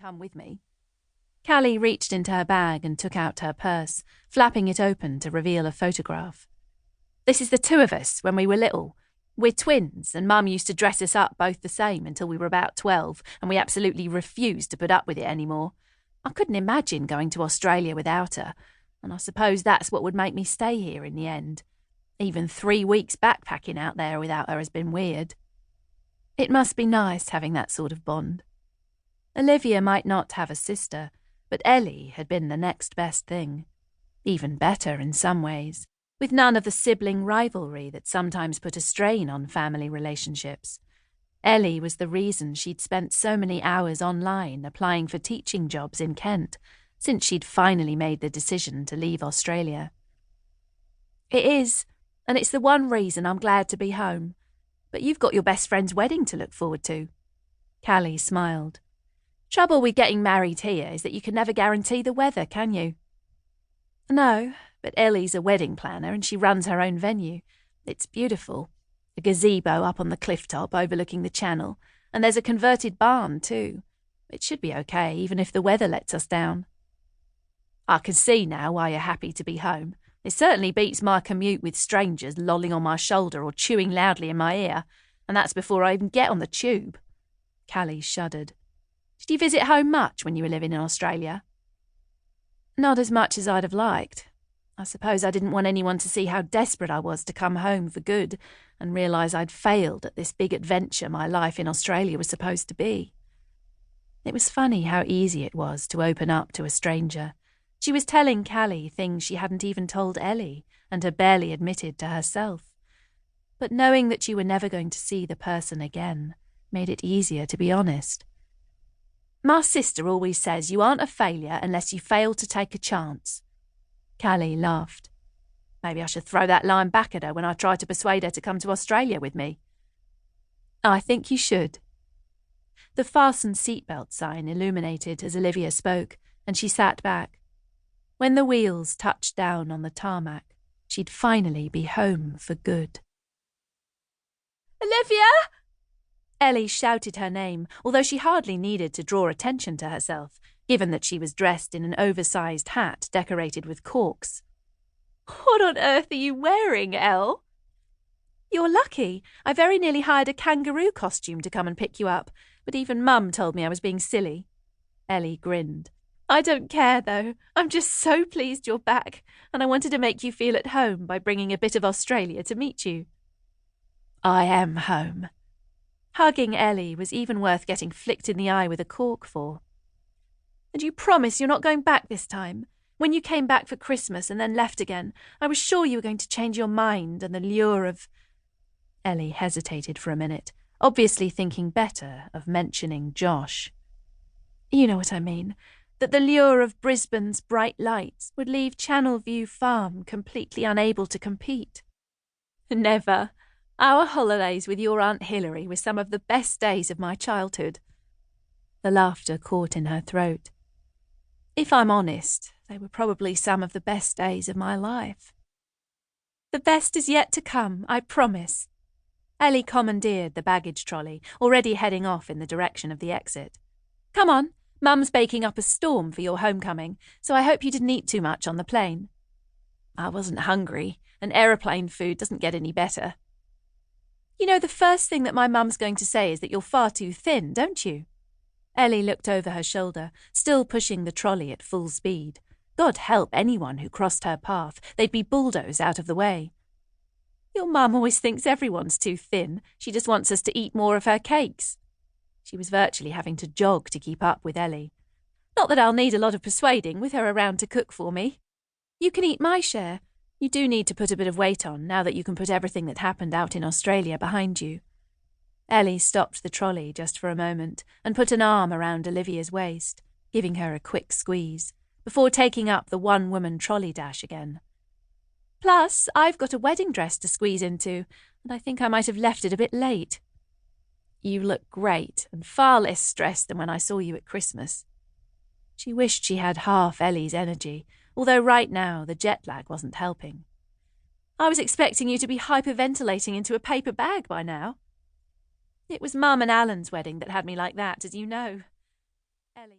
come with me." Callie reached into her bag and took out her purse, flapping it open to reveal a photograph. "This is the two of us when we were little. We're twins, and Mum used to dress us up both the same until we were about 12, and we absolutely refused to put up with it anymore. I couldn't imagine going to Australia without her, and I suppose that's what would make me stay here in the end. Even 3 weeks backpacking out there without her has been weird." It must be nice having that sort of bond. Olivia might not have a sister, but Ellie had been the next best thing. Even better in some ways, with none of the sibling rivalry that sometimes put a strain on family relationships. Ellie was the reason she'd spent so many hours online applying for teaching jobs in Kent, since she'd finally made the decision to leave Australia. "It is, and it's the one reason I'm glad to be home. But you've got your best friend's wedding to look forward to." Callie smiled. "Trouble with getting married here is that you can never guarantee the weather, can you?" "No, but Ellie's a wedding planner and she runs her own venue. It's beautiful. A gazebo up on the cliff top overlooking the channel, and there's a converted barn too. It should be okay, even if the weather lets us down." "I can see now why you're happy to be home. It certainly beats my commute with strangers lolling on my shoulder or chewing loudly in my ear, and that's before I even get on the tube." Callie shuddered. "Did you visit home much when you were living in Australia?" "Not as much as I'd have liked. I suppose I didn't want anyone to see how desperate I was to come home for good and realise I'd failed at this big adventure my life in Australia was supposed to be." It was funny how easy it was to open up to a stranger. She was telling Callie things she hadn't even told Ellie and had barely admitted to herself. But knowing that you were never going to see the person again made it easier to be honest. "My sister always says you aren't a failure unless you fail to take a chance." Callie laughed. "Maybe I should throw that line back at her when I try to persuade her to come to Australia with me." "I think you should." The fasten seatbelt sign illuminated as Olivia spoke, and she sat back. When the wheels touched down on the tarmac, she'd finally be home for good. "Olivia!" Ellie shouted her name, although she hardly needed to draw attention to herself, given that she was dressed in an oversized hat decorated with corks. "What on earth are you wearing, Elle?" "You're lucky. I very nearly hired a kangaroo costume to come and pick you up, but even Mum told me I was being silly." Ellie grinned. "I don't care, though. I'm just so pleased you're back, and I wanted to make you feel at home by bringing a bit of Australia to meet you." "I am home." Hugging Ellie was even worth getting flicked in the eye with a cork for. "And you promise you're not going back this time? When you came back for Christmas and then left again, I was sure you were going to change your mind and the lure of—" Ellie hesitated for a minute, obviously thinking better of mentioning Josh. "You know what I mean. That the lure of Brisbane's bright lights would leave Channelview Farm completely unable to compete." "Never. Our holidays with your Aunt Hilary were some of the best days of my childhood." The laughter caught in her throat. "If I'm honest, they were probably some of the best days of my life." "The best is yet to come, I promise." Ellie commandeered the baggage trolley, already heading off in the direction of the exit. "Come on. Mum's baking up a storm for your homecoming, so I hope you didn't eat too much on the plane." "I wasn't hungry, and aeroplane food doesn't get any better." "You know the first thing that my mum's going to say is that you're far too thin, don't you?" Ellie looked over her shoulder, still pushing the trolley at full speed. God help anyone who crossed her path, they'd be bulldozed out of the way. "Your mum always thinks everyone's too thin. She just wants us to eat more of her cakes." She was virtually having to jog to keep up with Ellie. "Not that I'll need a lot of persuading with her around to cook for me." "You can eat my share. You do need to put a bit of weight on now that you can put everything that happened out in Australia behind you." Ellie stopped the trolley just for a moment and put an arm around Olivia's waist, giving her a quick squeeze, before taking up the one-woman trolley dash again. "Plus, I've got a wedding dress to squeeze into, and I think I might have left it a bit late." "You look great and far less stressed than when I saw you at Christmas." She wished she had half Ellie's energy, although right now the jet lag wasn't helping. "I was expecting you to be hyperventilating into a paper bag by now." "It was Mum and Alan's wedding that had me like that, as you know." Ellie